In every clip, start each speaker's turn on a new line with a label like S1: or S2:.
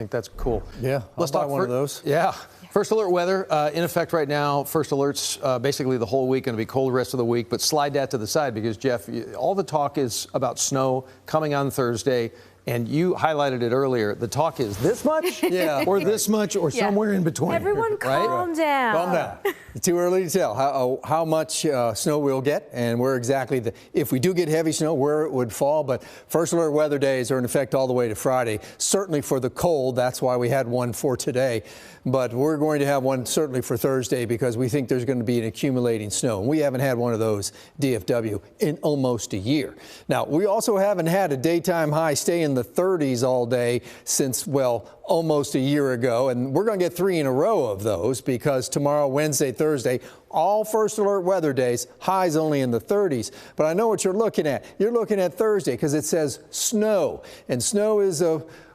S1: think that's cool.
S2: Yeah,
S1: let's
S2: I'll buy
S1: talk
S2: one of those.
S1: Yeah. First alert weather in effect right now. First alerts basically the whole week, going to be cold the rest of the week. But slide that to the side because, Jeff, all the talk is about snow coming on Thursday. And you highlighted it earlier. The talk is this much, or this much, or somewhere in between.
S3: Everyone calm down.
S2: Calm down. It's too early to tell how much snow we'll get and where exactly, if we do get heavy snow, where it would fall. But first alert weather days are in effect all the way to Friday. Certainly for the cold, that's why we had one for today. But we're going to have one certainly for Thursday because we think there's going to be an accumulating snow. And we haven't had one of those DFW in almost a year. Now, we also haven't had a daytime high stay in the 30s all day since, well, almost a year ago. And we're going to get 3 in a row of those because tomorrow, Wednesday, Thursday, all first alert weather days, highs only in the 30s. But I know what you're looking at. You're looking at Thursday because it says snow. And snow is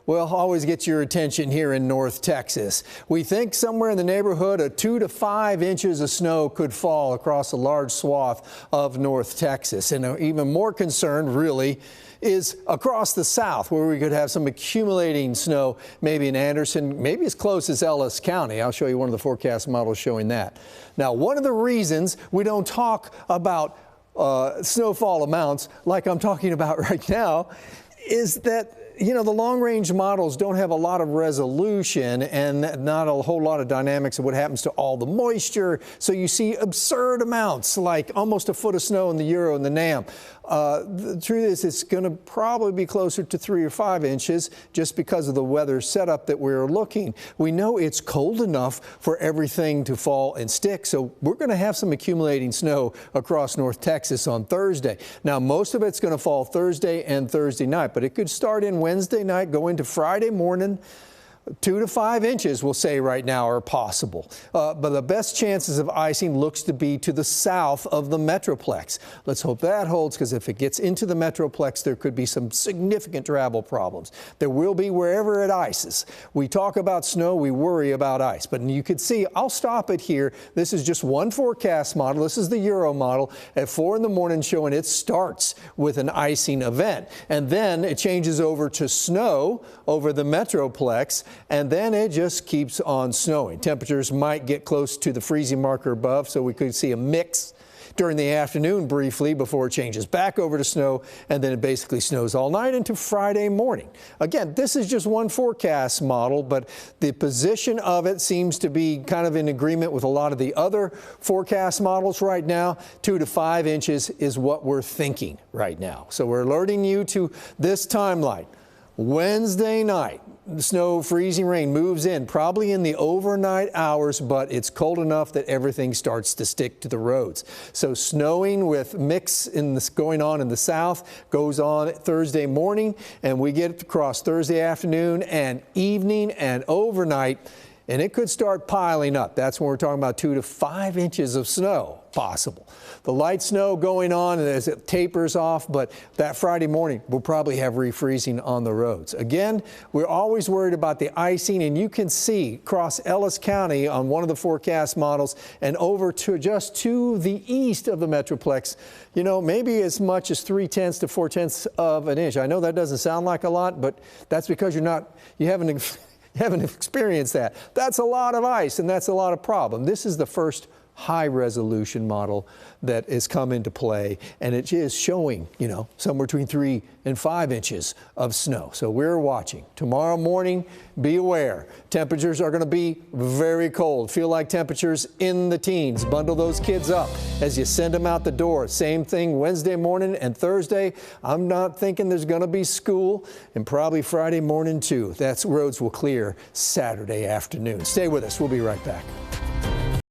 S2: always gets your attention here in North Texas. We think somewhere in the neighborhood of 2 to 5 inches of snow could fall across a large swath of North Texas. And even more concerned, really, is across the south where we could have some accumulating snow, maybe in Anderson, maybe as close as Ellis County. I'll show you one of the forecast models showing that. Now, one of the reasons we don't talk about snowfall amounts like I'm talking about right now is that the long-range models don't have a lot of resolution and not a whole lot of dynamics of what happens to all the moisture. So you see absurd amounts, like almost a foot of snow in the Euro and the NAM. The truth is it's going to probably be closer to 3 or 5 inches just because of the weather setup that we're looking. We know it's cold enough for everything to fall and stick, so we're going to have some accumulating snow across North Texas on Thursday. Now, most of it's going to fall Thursday and Thursday night, but it could start in Wednesday night, go into Friday morning. 2 to 5 inches, we'll say right now, are possible. But the best chances of icing looks to be to the south of the Metroplex. Let's hope that holds, because if it gets into the Metroplex, there could be some significant travel problems. There will be wherever it ices. We talk about snow, we worry about ice. But you can see, I'll stop it here. This is just one forecast model. This is the Euro model at 4 in the morning, showing it starts with an icing event. And then it changes over to snow over the Metroplex. And then it just keeps on snowing. Temperatures might get close to the freezing marker above, so we could see a mix during the afternoon briefly before it changes back over to snow, and then it basically snows all night into Friday morning. Again, this is just one forecast model, but the position of it seems to be kind of in agreement with a lot of the other forecast models right now. 2 to 5 inches is what we're thinking right now. So we're alerting you to this timeline. Wednesday night, the snow, freezing rain moves in probably in the overnight hours, but it's cold enough that everything starts to stick to the roads. So snowing with mix going on in the south goes on Thursday morning, and we get across Thursday afternoon and evening and overnight, and it could start piling up. That's when we're talking about 2 to 5 inches of snow possible. The light snow going on as it tapers off, but that Friday morning we'll probably have refreezing on the roads. Again, we're always worried about the icing, and you can see across Ellis County on one of the forecast models and over to just to the east of the Metroplex, maybe as much as 3/10 to 4/10 of an inch. I know that doesn't sound like a lot, but that's because you haven't experienced that. That's a lot of ice, and that's a lot of problem. This is the first high resolution model that has come into play, and it is showing, somewhere between 3 and 5 inches of snow. So we're watching. Tomorrow morning, be aware. Temperatures are going to be very cold. Feel like temperatures in the teens. Bundle those kids up as you send them out the door. Same thing Wednesday morning and Thursday. I'm not thinking there's going to be school, and probably Friday morning too. Roads will clear Saturday afternoon. Stay with us. We'll be right back.